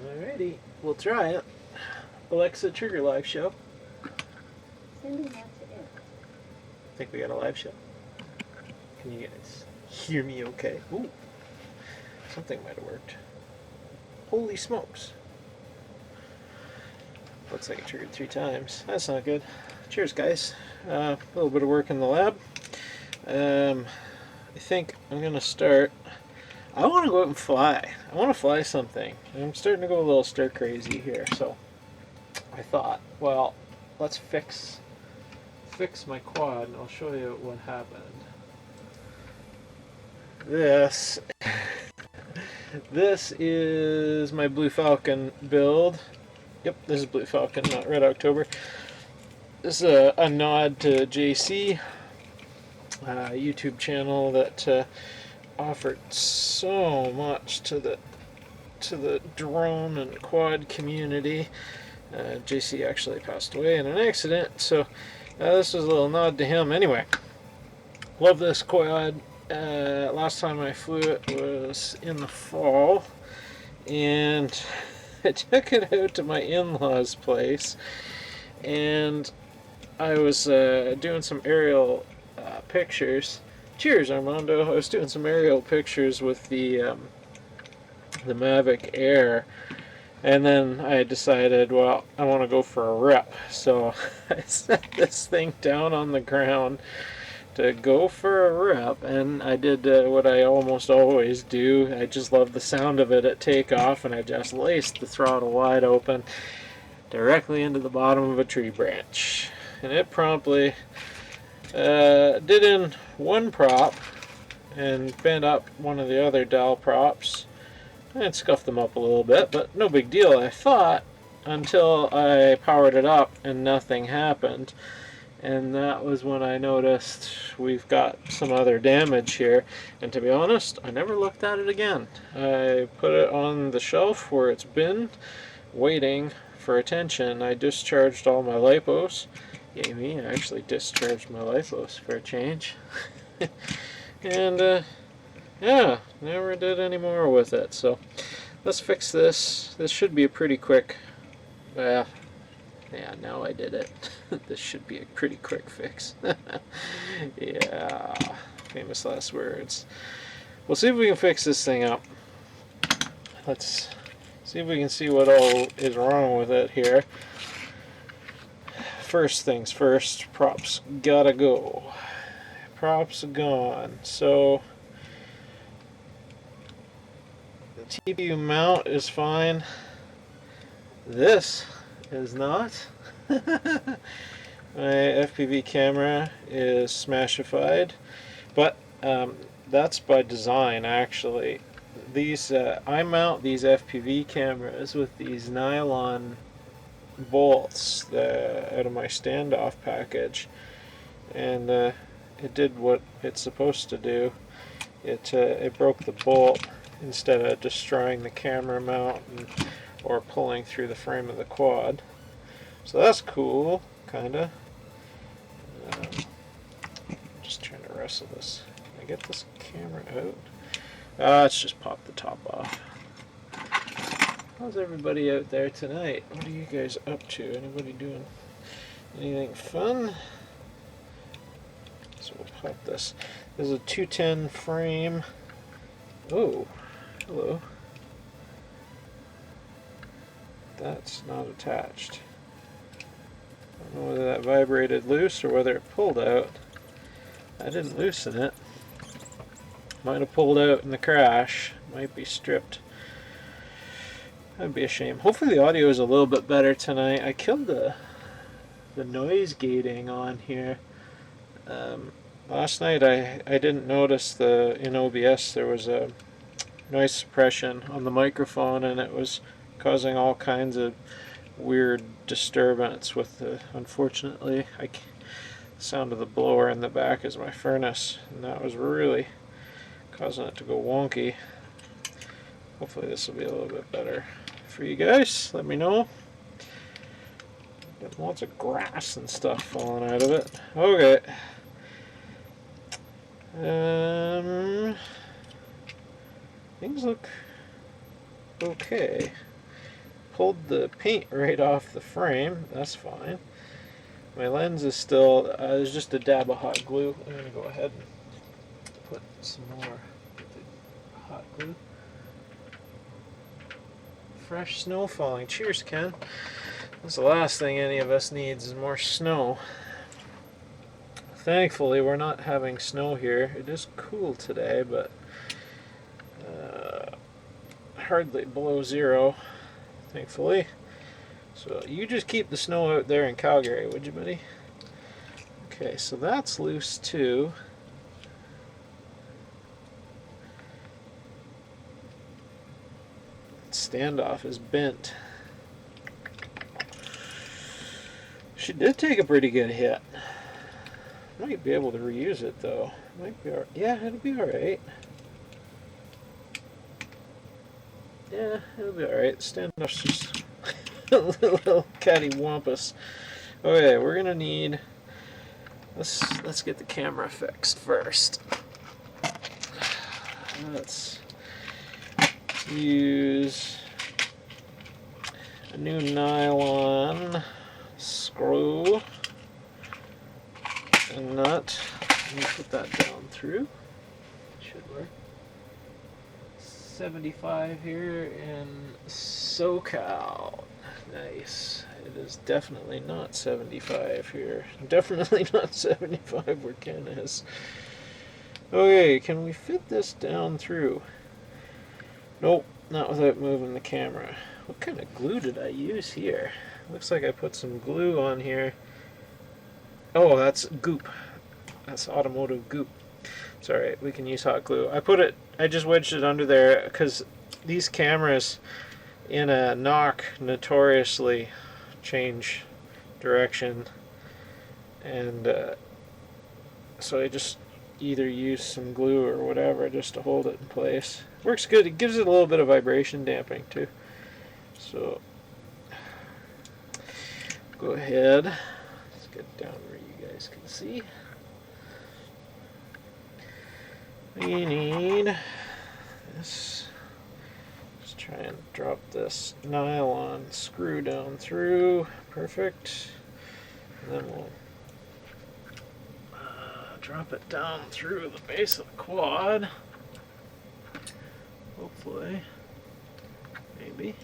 Alrighty, we'll try it. Alexa, trigger live show. Sending that to it. I think we got a live show. Can you guys hear me okay? Ooh, something might have worked. Holy smokes. Looks like it triggered 3 times. That's not good. Cheers, guys. A little bit of work in the lab. I think I'm going to start. I want to go out and fly. I want to fly something. I'm starting to go a little stir crazy here, so I thought, well, let's fix my quad and I'll show you what happened. This is my Blue Falcon build. Yep, this is Blue Falcon, not Red October. This is a nod to JC, a YouTube channel that offered so much to the drone and quad community. JC actually passed away in an accident, so this was a little nod to him. Anyway, love this quad. Last time I flew it was in the fall, and I took it out to my in-laws' place, and I was doing some aerial pictures. Cheers, Armando. I was doing some aerial pictures with the Mavic Air, and then I decided, well, I want to go for a rip. So I set this thing down on the ground to go for a rip, and I did what I almost always do. I just love the sound of it at takeoff, and I just laced the throttle wide open directly into the bottom of a tree branch. And it promptly did in one prop and bent up one of the other dowel props and scuffed them up a little bit, but no big deal, I thought, until I powered it up and nothing happened. And that was when I noticed we've got some other damage here. And to be honest, I never looked at it again. I put it on the shelf where it's been, waiting for attention. I discharged all my lipos. Yay me, I actually discharged my lipos for a change. And yeah, never did any more with it. So let's fix this. This should be a pretty quick, yeah, now I did it. This should be a pretty quick fix. Yeah, famous last words. We'll see if we can fix this thing up. Let's see if we can see what all is wrong with it here. First things first, props gotta go. Props gone. So the TPU mount is fine. This is not. My FPV camera is smashified, but that's by design actually. These I mount these FPV cameras with these nylon bolts out of my standoff package, and it did what it's supposed to do. It broke the bolt instead of destroying the camera mount or pulling through the frame of the quad. So that's cool, kinda. Just trying to wrestle this. Can I get this camera out? Let's just pop the top off. How's everybody out there tonight? What are you guys up to? Anybody doing anything fun? So we'll pop this. This is a 210 frame. Oh, hello. That's not attached. I don't know whether that vibrated loose or whether it pulled out. I didn't loosen it. Might have pulled out in the crash. Might be stripped. That'd be a shame. Hopefully the audio is a little bit better tonight. I killed the noise gating on here. Last night I didn't notice in OBS there was a noise suppression on the microphone, and it was causing all kinds of weird disturbance with the, unfortunately, the sound of the blower in the back is my furnace, and that was really causing it to go wonky. Hopefully this will be a little bit better for you guys. Let me know. Got lots of grass and stuff falling out of it. Okay. Things look okay. pulled the paint right off the frame. That's fine. My lens is still, there's just a dab of hot glue. I'm going to go ahead and put some more hot glue. Fresh snow falling. Cheers, Ken. That's the last thing any of us needs is more snow. Thankfully, we're not having snow here. It is cool today, but hardly below zero, thankfully. So you just keep the snow out there in Calgary, would you, buddy? Okay, so that's loose too. Standoff is bent. She did take a pretty good hit. Might be able to reuse it though. Might be yeah, it'll be alright. Yeah, it'll be alright. Standoff's just a little cattywampus. Okay, we're gonna need. Let's get the camera fixed first. Let's use a new nylon screw and nut. Let me put that down through. Should work. 75 here in SoCal. Nice. It is definitely not 75 here. Definitely not 75 where Ken is. Okay, can we fit this down through? Nope, not without moving the camera. What kind of glue did I use here? Looks like I put some glue on here. Oh, that's goop. That's automotive goop. It's alright, we can use hot glue. I just wedged it under there because these cameras in a knock notoriously change direction, and so I just either use some glue or whatever just to hold it in place. Works good. It gives it a little bit of vibration damping too. So go ahead. Let's get down where you guys can see. We need this. Just try and drop this nylon screw down through. Perfect. And then we'll drop it down through the base of the quad. Hopefully. Maybe.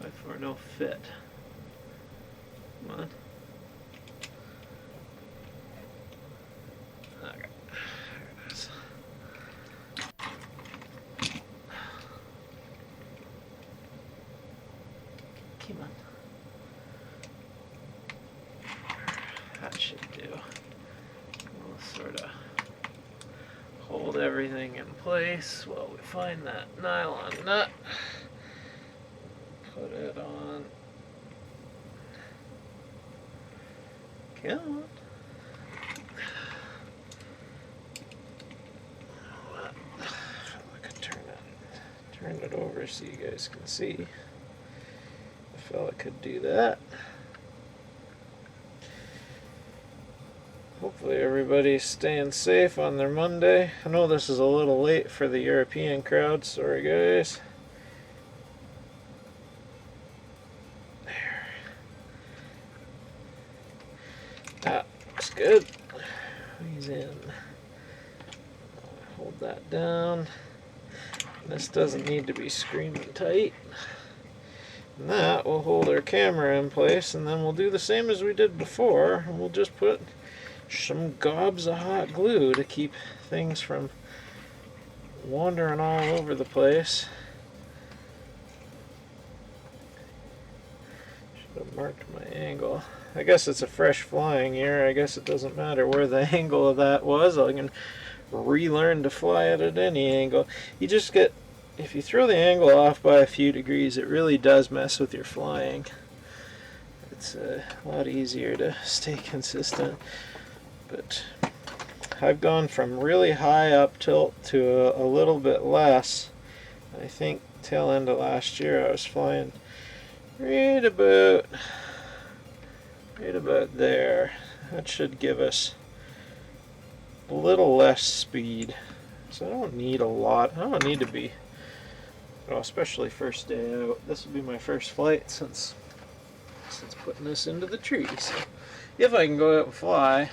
By far no fit. Come on. Okay. There it is. Come on. That should do. We'll sort of hold everything in place while we find that nylon nut. Put it on. Come on. I could turn it over so you guys can see. The fella could do that. Hopefully everybody's staying safe on their Monday. I know this is a little late for the European crowd. Sorry, guys. There. That looks good. He's in. Hold that down. This doesn't need to be screaming tight. And that will hold our camera in place, and then we'll do the same as we did before, and we'll just put some gobs of hot glue to keep things from wandering all over the place. Should have marked my angle. I guess it's a fresh flying year. I guess it doesn't matter where the angle of that was. I can relearn to fly it at any angle. You just get, if you throw the angle off by a few degrees, it really does mess with your flying. It's a lot easier to stay consistent. But I've gone from really high up tilt to a little bit less. I think tail end of last year I was flying right about there. That should give us a little less speed. So I don't need a lot. I don't need to be Well, especially first day out. This will be my first flight since putting this into the tree. So if I can go out and fly, I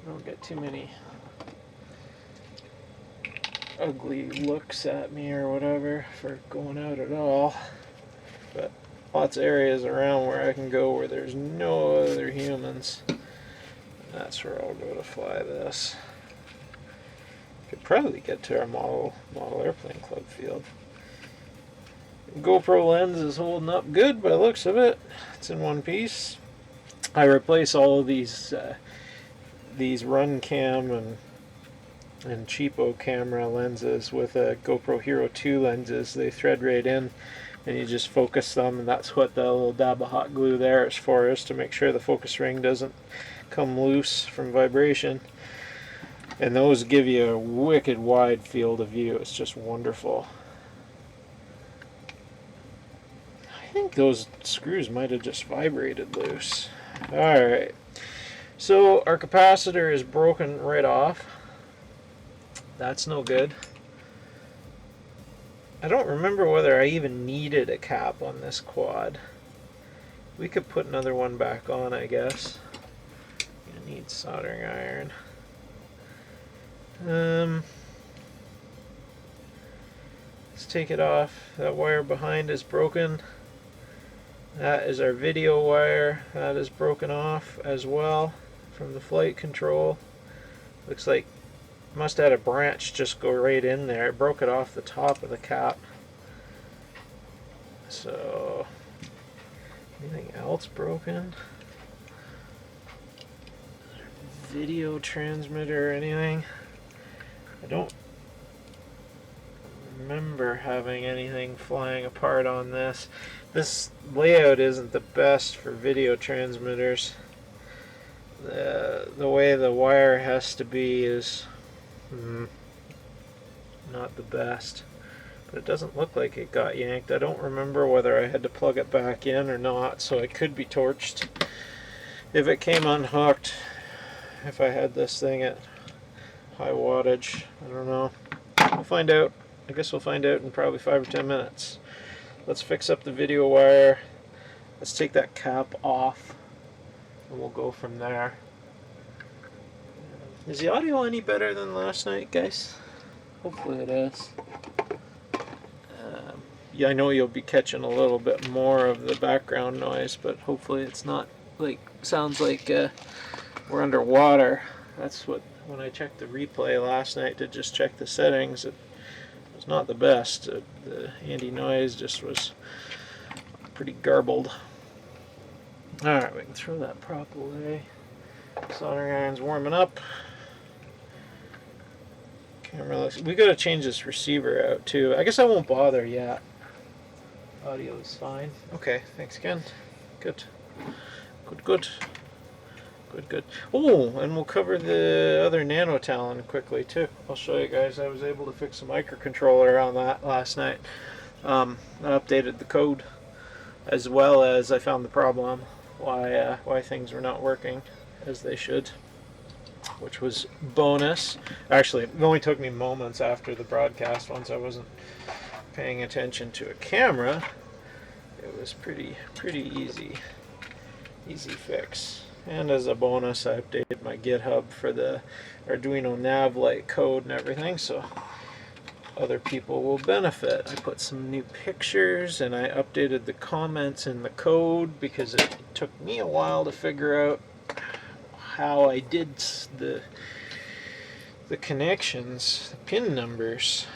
don't get too many ugly looks at me or whatever for going out at all. But lots of areas around where I can go where there's no other humans. And that's where I'll go to fly this. Could probably get to our model airplane club field. GoPro lens is holding up good by the looks of it. It's in one piece. I replace all of these run cam and cheapo camera lenses with a GoPro Hero 2 lenses. They thread right in and you just focus them, and that's what the little dab of hot glue there is for, is to make sure the focus ring doesn't come loose from vibration. And those give you a wicked wide field of view. It's just wonderful. I think those screws might have just vibrated loose. Alright, so our capacitor is broken right off. That's no good. I don't remember whether I even needed a cap on this quad. We could put another one back on, I guess. I need soldering iron. Let's take it off. That wire behind is broken. That is our video wire. That is broken off as well from the flight control. Looks like must have had a branch just go right in there. It broke it off the top of the cap. So, anything else broken? Video transmitter or anything? I don't remember having anything flying apart on this. This layout isn't the best for video transmitters. The way the wire has to be is not the best. But it doesn't look like it got yanked. I don't remember whether I had to plug it back in or not, so it could be torched if it came unhooked. If I had this thing at high wattage, I don't know. We'll find out. I guess we'll find out in probably 5 or 10 minutes. Let's fix up the video wire. Let's take that cap off, and we'll go from there. Is the audio any better than last night, guys? Hopefully it is. Yeah, I know you'll be catching a little bit more of the background noise, but hopefully it's not like, sounds like we're underwater. That's what, when I checked the replay last night to just check the settings, it was not the best. The anti-noise just was pretty garbled. Alright, we can throw that prop away. Soldering iron's warming up. Camera looks, we gotta change this receiver out too. I guess I won't bother yet. Audio is fine. Okay, thanks again. Good. Good. Oh, and we'll cover the other Nano Talon quickly too. I'll show you guys. I was able to fix a microcontroller on that last night. I updated the code, as well as I found the problem, why things were not working as they should, which was bonus. Actually, it only took me moments after the broadcast. Once I wasn't paying attention to a camera, it was pretty easy fix. And as a bonus, I updated my GitHub for the Arduino nav light code and everything, so other people will benefit. I put some new pictures and I updated the comments in the code because it took me a while to figure out how I did the connections, the pin numbers.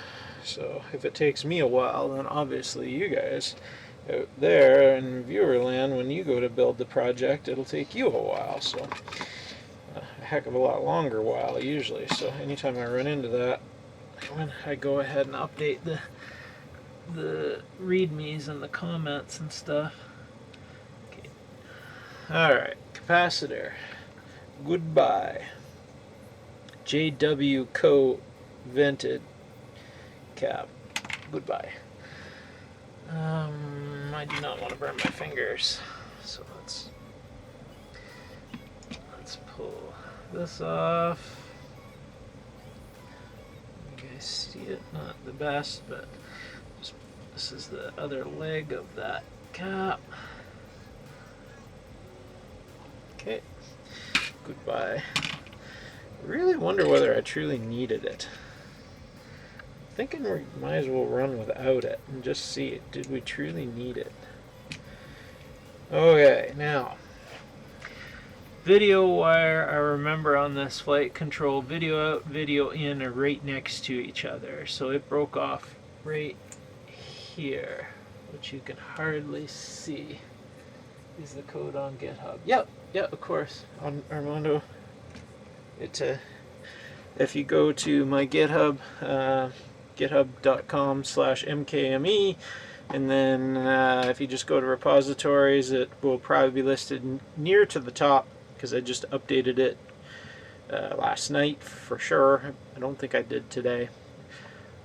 So if it takes me a while, then obviously you guys out there in viewer land, when you go to build the project, it'll take you a while. So a heck of a lot longer while usually. So anytime I run into that, when I go ahead and update the readmes and the comments and stuff. Okay. Alright, capacitor. Goodbye. JW Co. vented cap. Goodbye. I do not want to burn my fingers, so let's pull this off. You guys see it? Not the best, but just This is the other leg of that cap. Okay, goodbye. I really wonder whether I truly needed it. I'm thinking we might as well run without it and just see it. Did we truly need it? Okay, now video wire, I remember on this flight control, video out, video in are right next to each other. So it broke off right here, which you can hardly see. Is the code on GitHub? Yep, of course, on Armando. If you go to my GitHub, github.com/mkme, and then if you just go to repositories, it will probably be listed near to the top, because I just updated it last night for sure. I don't think I did today.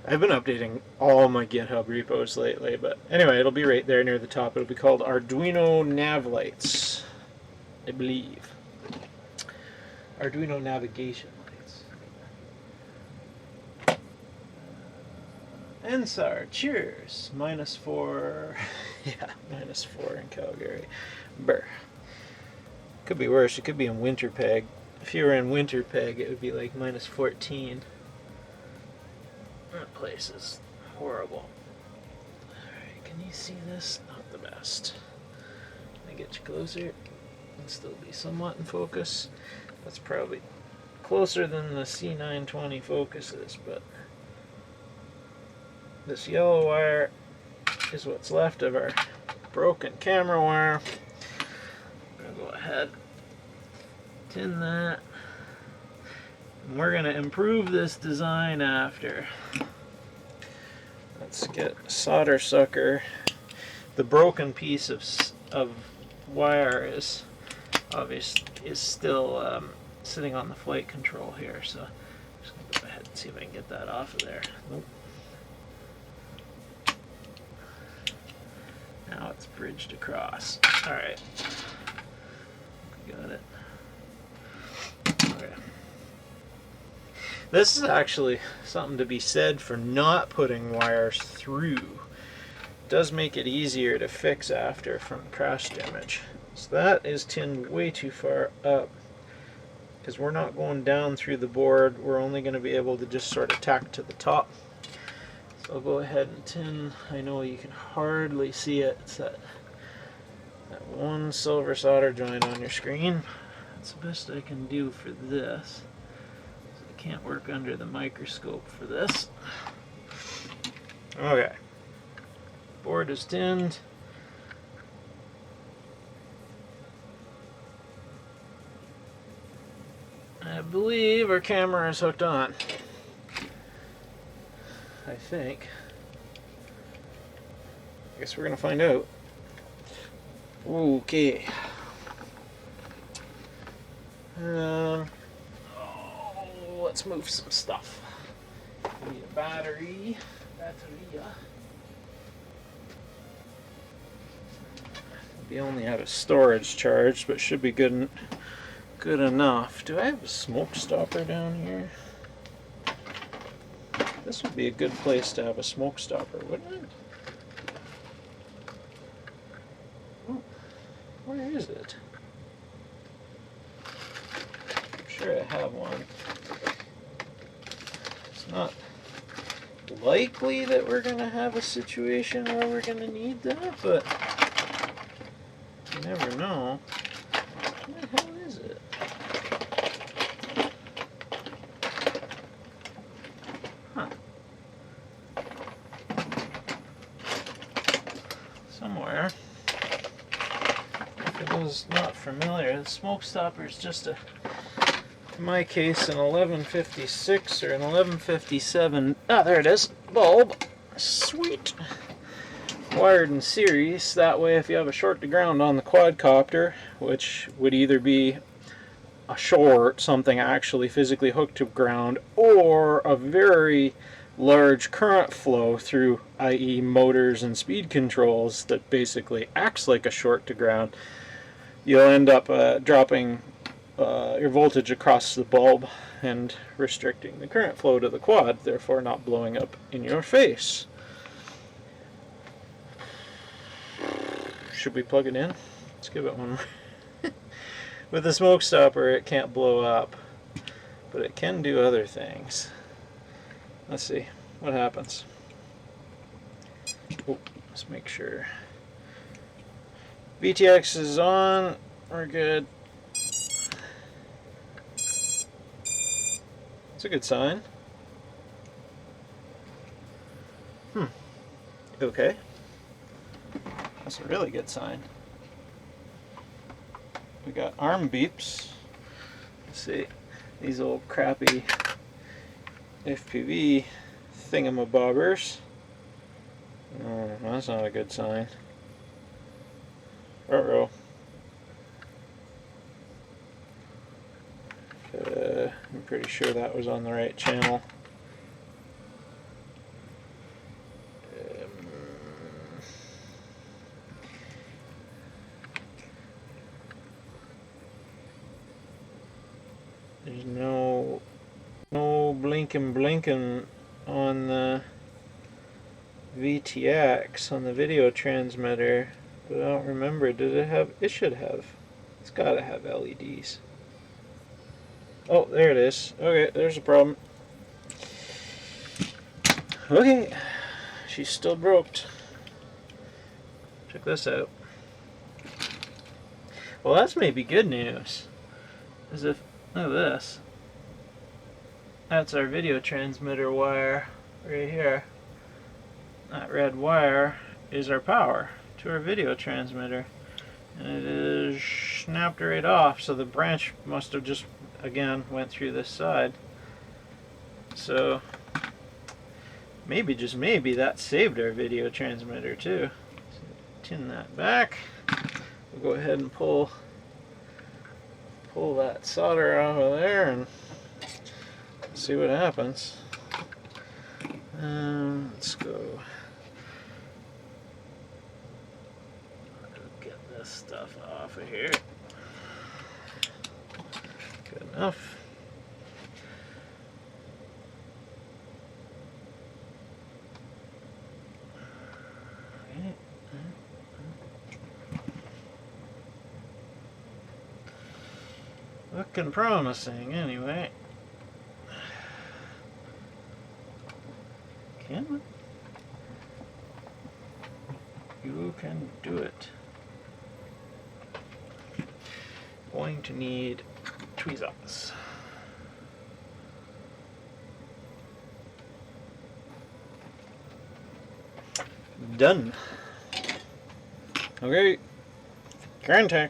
I've been updating all my GitHub repos lately, but anyway, it'll be right there near the top. It'll be called Arduino Nav Lights, I believe. Arduino Navigation Lights. Ensar, cheers. -4. Yeah, -4 in Calgary. Brr. Could be worse. It could be in Winterpeg. If you were in Winterpeg, it would be like -14. That place is horrible. Alright, can you see this? Not the best. Can I get you closer? And still be somewhat in focus. That's probably closer than the C920 focus is, but this yellow wire is what's left of our broken camera wire. I'm going to go ahead, tin that. And we're going to improve this design after. Let's get a solder sucker. The broken piece of wire is still sitting on the flight control here, so I'm just going to go ahead and see if I can get that off of there. Nope. Now it's bridged across. Alright. Got it. Okay. This is actually something to be said for not putting wires through. It does make it easier to fix after from crash damage. So that is tinned way too far up, because we're not going down through the board. We're only going to be able to just sort of tack to the top. So I'll go ahead and tin. I know you can hardly see it. It's that one silver solder joint on your screen. That's the best I can do for this. So I can't work under the microscope for this. Okay. Board is tinned. I believe our camera is hooked on. I think. I guess we're gonna find out. Okay. Let's move some stuff. We need a battery. We only have a storage charge, but should be good enough. Do I have a smoke stopper down here? This would be a good place to have a smoke stopper, wouldn't it? Oh, where is it? I'm sure I have one. It's not likely that we're going to have a situation where we're going to need that, but you never know. Where the hell is it? Huh. Somewhere. If it was not familiar, the smoke stopper is just a, in my case, an 1156 or an 1157. Ah, there it is. Bulb. Sweet. Wired in series. That way, if you have a short to ground on the quadcopter, which would either be a short, something actually physically hooked to ground, or a very large current flow through, i.e. motors and speed controls, that basically acts like a short to ground, you'll end up dropping your voltage across the bulb and restricting the current flow to the quad, therefore not blowing up in your face. Should we plug it in? Let's give it one more. With the smoke stopper, it can't blow up, but it can do other things. Let's see what happens. Oh, let's make sure. VTX is on. We're good. It's a good sign. Okay. That's a really good sign. We got arm beeps. Let's see. These old crappy FPV thingamabobbers. Oh, that's not a good sign. Uh-oh. I'm pretty sure that was on the right channel. There's no blinking on the VTX on the video transmitter, but I don't remember. Did it have? It should have. It's got to have LEDs. Oh, there it is. Okay, there's a problem. Okay, she's still broke. Check this out. Well, that's maybe good news. As if, look at this. That's our video transmitter wire right here. That red wire is our power to our video transmitter. And it is snapped right off, so the branch must have just, again, went through this side. So, maybe, just maybe, that saved our video transmitter too. So, tin that back. We'll go ahead and pull that solder out of there and see what happens. Let's go get this stuff off of here. Good enough. Looking promising, anyway. Can you can do it. Going to need tweezers. Done. Okay, contact.